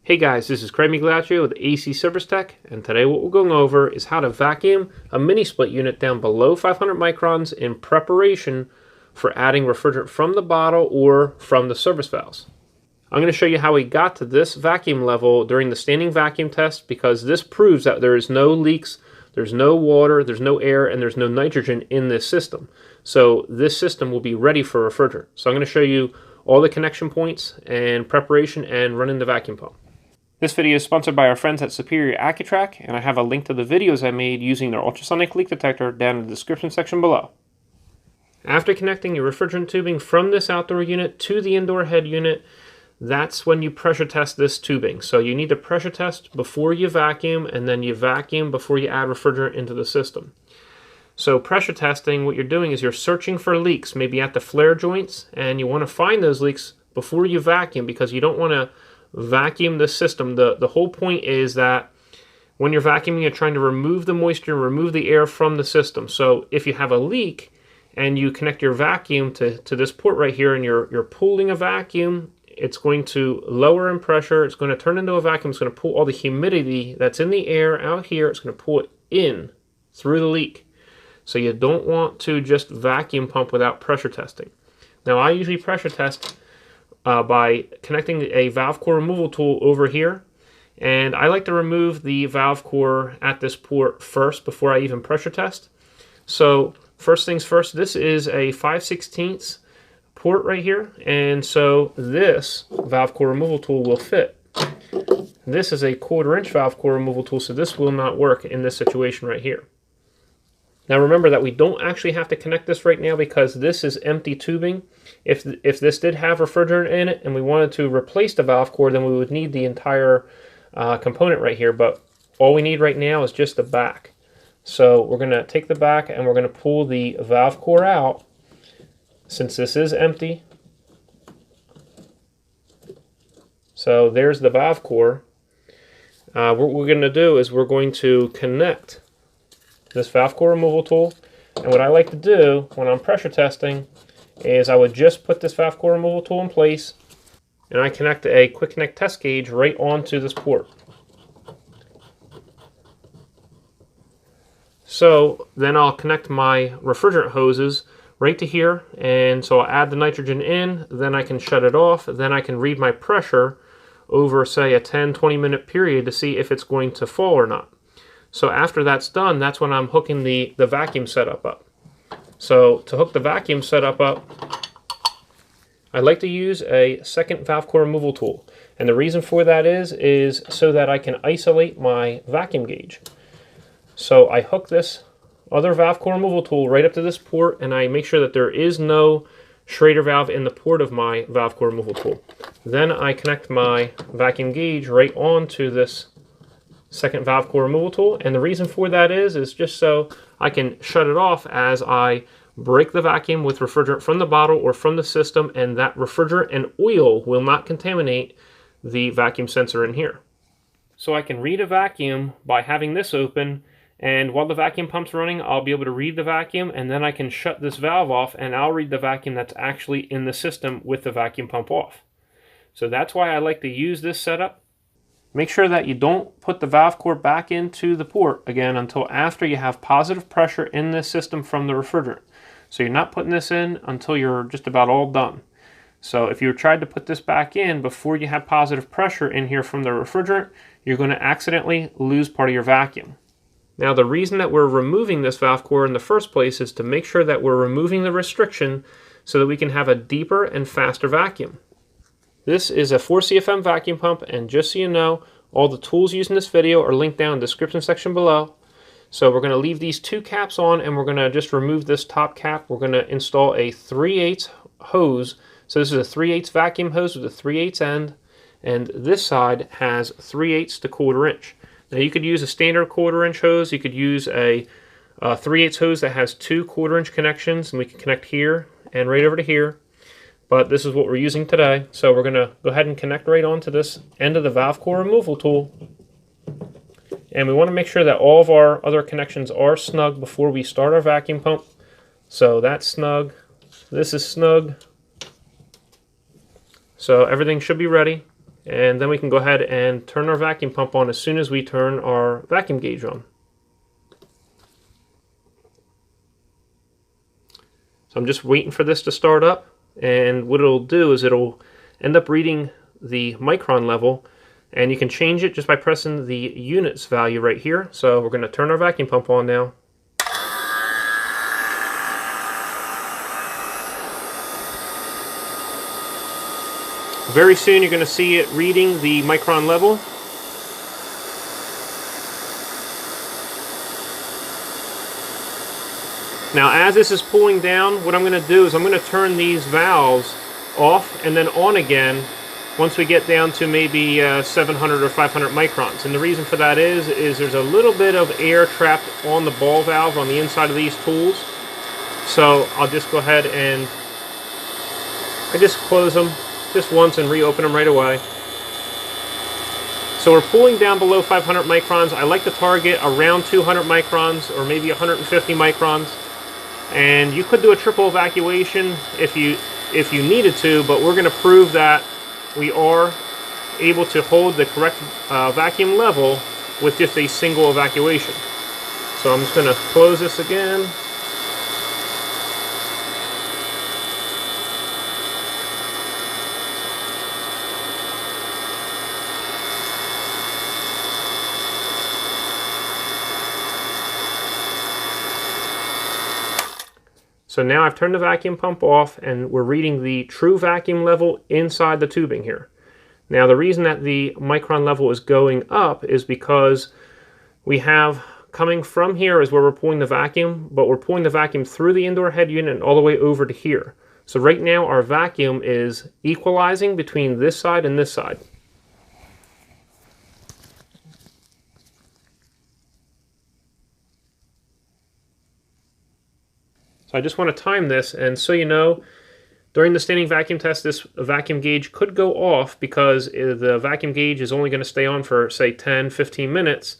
Hey guys, this is Craig Migliaccio with AC Service Tech, and today what we're going over is how to vacuum a mini split unit down below 500 microns in preparation for adding refrigerant from the bottle or from the service valves. I'm going to show you how we got to this vacuum level during the standing vacuum test, because this proves that there is no leaks, there's no water, there's no air, and there's no nitrogen in this system. So this system will be ready for refrigerant. So I'm going to show you all the connection points and preparation and running the vacuum pump. This video is sponsored by our friends at Superior Accutrack, and I have a link to the videos I made using their ultrasonic leak detector down in the description section below. After connecting your refrigerant tubing from this outdoor unit to the indoor head unit, that's when you pressure test this tubing. So you need to pressure test before you vacuum, and then you vacuum before you add refrigerant into the system. So pressure testing, what you're doing is you're searching for leaks, maybe at the flare joints, and you want to find those leaks before you vacuum, because you don't want to vacuum the system. The whole point is that when you're vacuuming, you're trying to remove the moisture, remove the air from the system. So if you have a leak and you connect your vacuum to this port right here, and you're pulling a vacuum, it's going to lower in pressure, it's going to turn into a vacuum, it's going to pull all the humidity that's in the air out here, it's going to pull it in through the leak. So you don't want to just vacuum pump without pressure testing. Now I usually pressure test by connecting a valve core removal tool over here, and I like to remove the valve core at this port first before I even pressure test. So first things first, this is a 5/16 port right here, and so this valve core removal tool will fit. This is a 1/4 inch valve core removal tool, so this will not work in this situation right here. Now remember that we don't actually have to connect this right now, because this is empty tubing. If this did have refrigerant in it and we wanted to replace the valve core, then we would need the entire component right here, but all we need right now is just the back. So we're going to take the back and we're going to pull the valve core out, since this is empty. So there's the valve core. What we're going to do is we're going to connect this valve core removal tool, and what I like to do when I'm pressure testing is I would just put this valve core removal tool in place, and I connect a quick connect test gauge right onto this port. So then I'll connect my refrigerant hoses right to here, and so I'll add the nitrogen in, then I can shut it off, then I can read my pressure over, say, a 10-20 minute period to see if it's going to fall or not. So after that's done, that's when I'm hooking the vacuum setup up. So to hook the vacuum setup up, I like to use a second valve core removal tool. And the reason for that is so that I can isolate my vacuum gauge. So I hook this other valve core removal tool right up to this port, and I make sure that there is no Schrader valve in the port of my valve core removal tool. Then I connect my vacuum gauge right onto this second valve core removal tool, and the reason for that is just so I can shut it off as I break the vacuum with refrigerant from the bottle or from the system, and that refrigerant and oil will not contaminate the vacuum sensor in here. So I can read a vacuum by having this open, and while the vacuum pump's running, I'll be able to read the vacuum, and then I can shut this valve off and I'll read the vacuum that's actually in the system with the vacuum pump off. So that's why I like to use this setup. Make sure that you don't put the valve core back into the port again until after you have positive pressure in this system from the refrigerant. So you're not putting this in until you're just about all done. So if you tried to put this back in before you have positive pressure in here from the refrigerant, you're going to accidentally lose part of your vacuum. Now the reason that we're removing this valve core in the first place is to make sure that we're removing the restriction so that we can have a deeper and faster vacuum. This is a 4CFM vacuum pump, and just so you know, all the tools used in this video are linked down in the description section below. So we're going to leave these two caps on, and we're going to just remove this top cap. We're going to install a 3/8 hose. So this is a 3/8 vacuum hose with a 3/8 end, and this side has 3/8 to 1/4 inch. Now you could use a standard 1/4 inch hose. You could use a 3/8 hose that has two 1/4 inch connections, and we can connect here and right over to here. But this is what we're using today. So we're going to go ahead and connect right onto this end of the valve core removal tool. And we want to make sure that all of our other connections are snug before we start our vacuum pump. So that's snug. This is snug. So everything should be ready. and then we can go ahead and turn our vacuum pump on as soon as we turn our vacuum gauge on. So I'm just waiting for this to start up, and what it'll do is it'll end up reading the micron level, and you can change it just by pressing the units value right here. So we're going to turn our vacuum pump on now. Very soon you're going to see it reading the micron level. Now as this is pulling down, what I'm going to do is I'm going to turn these valves off and then on again once we get down to maybe 700 or 500 microns. And the reason for that is there's a little bit of air trapped on the ball valve on the inside of these tools. So I'll just go ahead and I just close them just once and reopen them right away. So we're pulling down below 500 microns. I like to target around 200 microns or maybe 150 microns. And you could do a triple evacuation if you needed to, but we're going to prove that we are able to hold the correct vacuum level with just a single evacuation. So I'm just going to close this again. So now I've turned the vacuum pump off and we're reading the true vacuum level inside the tubing here. Now the reason that the micron level is going up is because we have coming from here is where we're pulling the vacuum, but we're pulling the vacuum through the indoor head unit and all the way over to here. So right now our vacuum is equalizing between this side and this side. So I just want to time this, and so you know, during the standing vacuum test, this vacuum gauge could go off because the vacuum gauge is only going to stay on for, say, 10-15 minutes,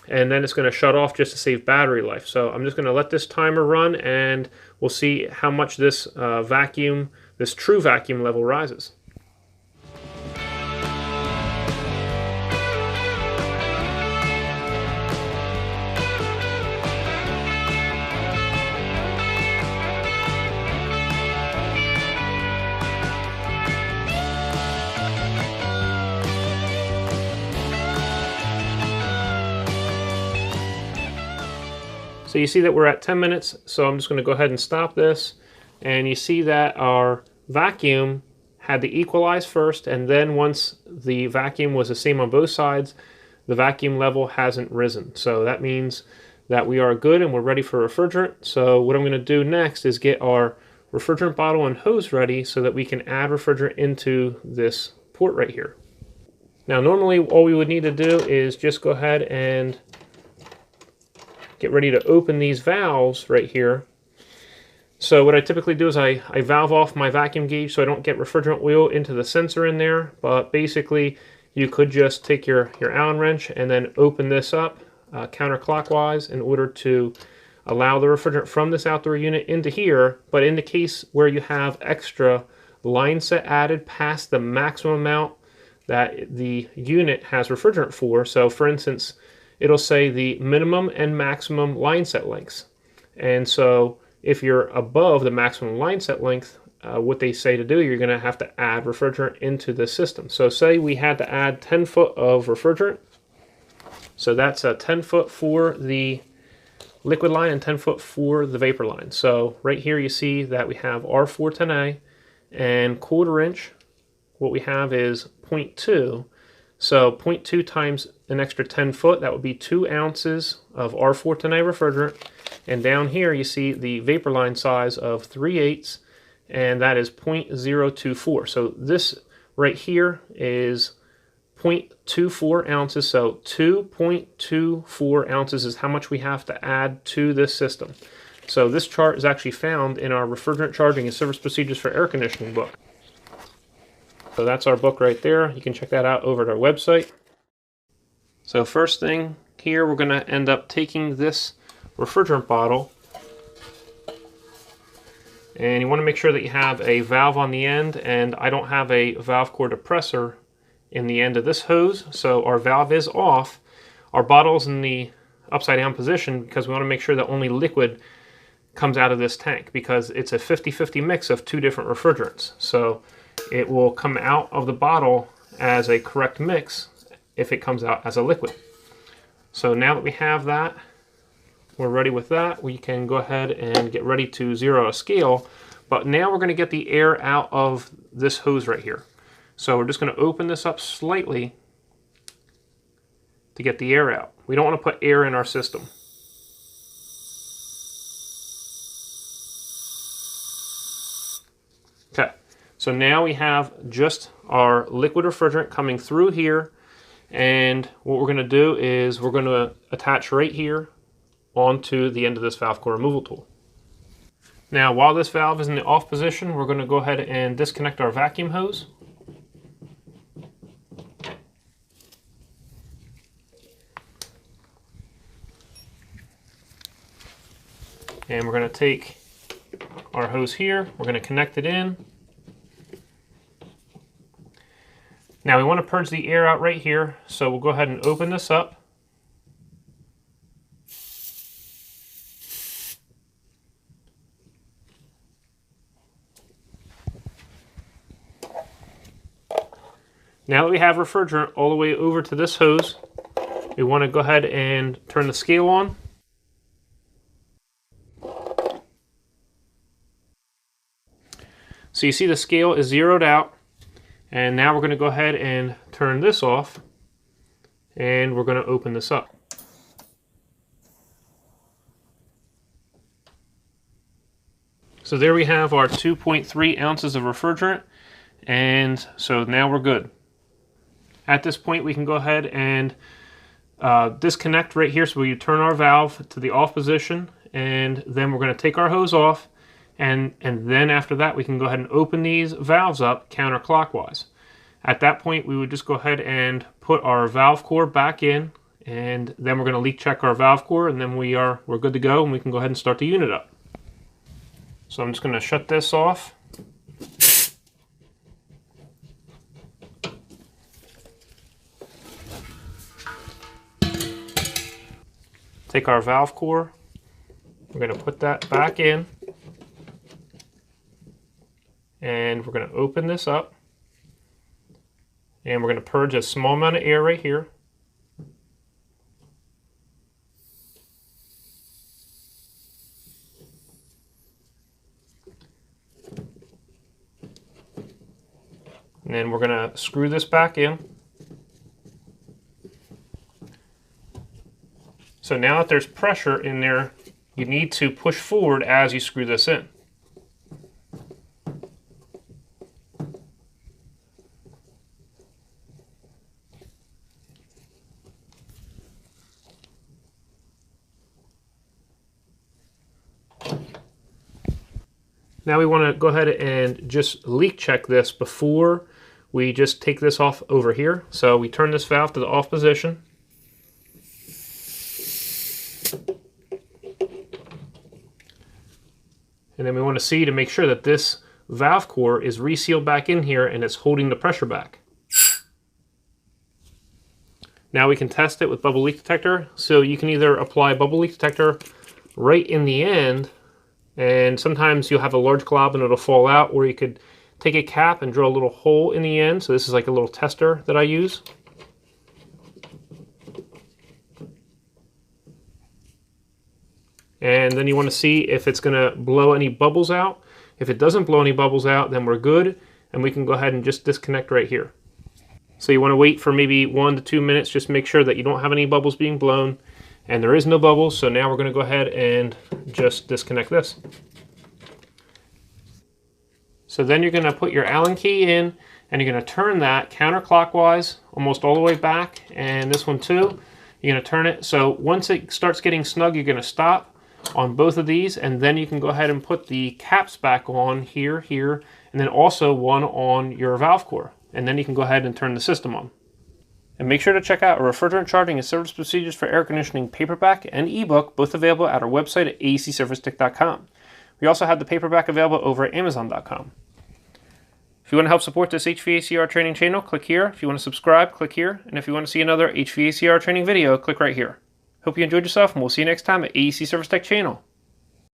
and then it's going to shut off just to save battery life. So I'm just going to let this timer run, and we'll see how much this this true vacuum level rises. So you see that we're at 10 minutes, so I'm just going to go ahead and stop this. And you see that our vacuum had to equalize first, and then once the vacuum was the same on both sides, the vacuum level hasn't risen. So that means that we are good and we're ready for refrigerant. So what I'm going to do next is get our refrigerant bottle and hose ready so that we can add refrigerant into this port right here. Now normally all we would need to do is just go ahead and get ready to open these valves right here. So what I typically do is I valve off my vacuum gauge so I don't get refrigerant oil into the sensor in there, but basically you could just take your Allen wrench and then open this up counterclockwise in order to allow the refrigerant from this outdoor unit into here. But in the case where you have extra line set added past the maximum amount that the unit has refrigerant for, so for instance, it'll say the minimum and maximum line set lengths. And so if you're above the maximum line set length, what they say to do, you're going to have to add refrigerant into the system. So say we had to add 10 foot of refrigerant. So that's a 10 foot for the liquid line and 10 foot for the vapor line. So right here you see that we have R410A, and 1/4 inch, what we have is 0.2. So 0.2 times an extra 10 foot, that would be 2 ounces of R410A refrigerant. And down here you see the vapor line size of 3/8, and that is 0.024. So this right here is 0.24 ounces. So 2.24 ounces is how much we have to add to this system. So this chart is actually found in our Refrigerant Charging and Service Procedures for Air Conditioning book. So that's our book right there. You can check that out over at our website. So first thing here, we're going to end up taking this refrigerant bottle, and you want to make sure that you have a valve on the end, and I don't have a valve core depressor in the end of this hose, so our valve is off. Our bottle's in the upside down position because we want to make sure that only liquid comes out of this tank, because it's a 50-50 mix of two different refrigerants. So it will come out of the bottle as a correct mix if it comes out as a liquid. So now that we have that, we're ready with that, we can go ahead and get ready to zero a scale. But now we're going to get the air out of this hose right here. So we're just going to open this up slightly to get the air out. We don't want to put air in our system. Okay, so now we have just our liquid refrigerant coming through here, and what we're going to do is we're going to attach right here onto the end of this valve core removal tool. Now, while this valve is in the off position, we're going to go ahead and disconnect our vacuum hose. And we're going to take our hose here, we're going to connect it in. Now we want to purge the air out right here, so we'll go ahead and open this up. Now that we have refrigerant all the way over to this hose, we want to go ahead and turn the scale on. So you see the scale is zeroed out, and now we're going to go ahead and turn this off, and we're going to open this up. So there we have our 2.3 ounces of refrigerant, and so now we're good. At this point we can go ahead and disconnect right here, so we turn our valve to the off position, and then we're going to take our hose off. And then after that, we can go ahead and open these valves up counterclockwise. At that point, we would just go ahead and put our valve core back in, and then we're going to leak check our valve core, and then we're good to go, and we can go ahead and start the unit up. So I'm just going to shut this off. Take our valve core, we're going to put that back in. And we're going to open this up, and we're going to purge a small amount of air right here. And then we're going to screw this back in. So now that there's pressure in there, you need to push forward as you screw this in. Now we want to go ahead and just leak check this before we just take this off over here. So we turn this valve to the off position. And then we want to see to make sure that this valve core is resealed back in here and it's holding the pressure back. Now we can test it with bubble leak detector. So you can either apply bubble leak detector right in the end, and sometimes you'll have a large glob and it'll fall out, or you could take a cap and drill a little hole in the end. So this is like a little tester that I use. And then you want to see if it's going to blow any bubbles out. If it doesn't blow any bubbles out, then we're good, and we can go ahead and just disconnect right here. So you want to wait for maybe 1 to 2 minutes, just make sure that you don't have any bubbles being blown. And there is no bubbles, so now we're going to go ahead and just disconnect this. So then you're going to put your Allen key in, and you're going to turn that counterclockwise almost all the way back, and this one too. You're going to turn it, so once it starts getting snug, you're going to stop on both of these, and then you can go ahead and put the caps back on here, and then also one on your valve core. And then you can go ahead and turn the system on. And make sure to check out our refrigerant charging and service procedures for air conditioning paperback and ebook, both available at our website at acservicetech.com. We also have the paperback available over at amazon.com. If you want to help support this HVACR training channel, click here. If you want to subscribe, click here. And if you want to see another HVACR training video, click right here. Hope you enjoyed yourself, and we'll see you next time at AEC Service Tech Channel.